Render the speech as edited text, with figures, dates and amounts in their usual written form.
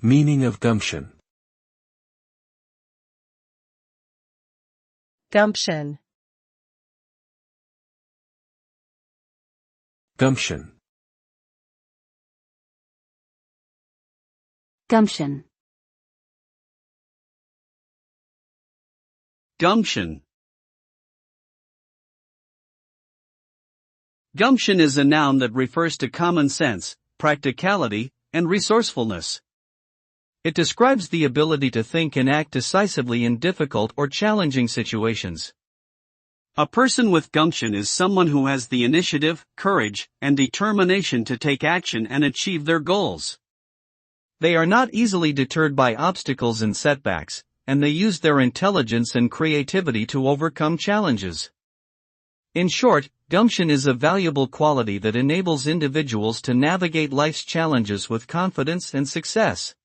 Meaning of gumption. Gumption. Gumption. Gumption. Gumption. Gumption is a noun that refers to common sense, practicality, and resourcefulness. It describes the ability to think and act decisively in difficult or challenging situations. A person with gumption is someone who has the initiative, courage, and determination to take action and achieve their goals. They are not easily deterred by obstacles and setbacks, and they use their intelligence and creativity to overcome challenges. In short, gumption is a valuable quality that enables individuals to navigate life's challenges with confidence and success.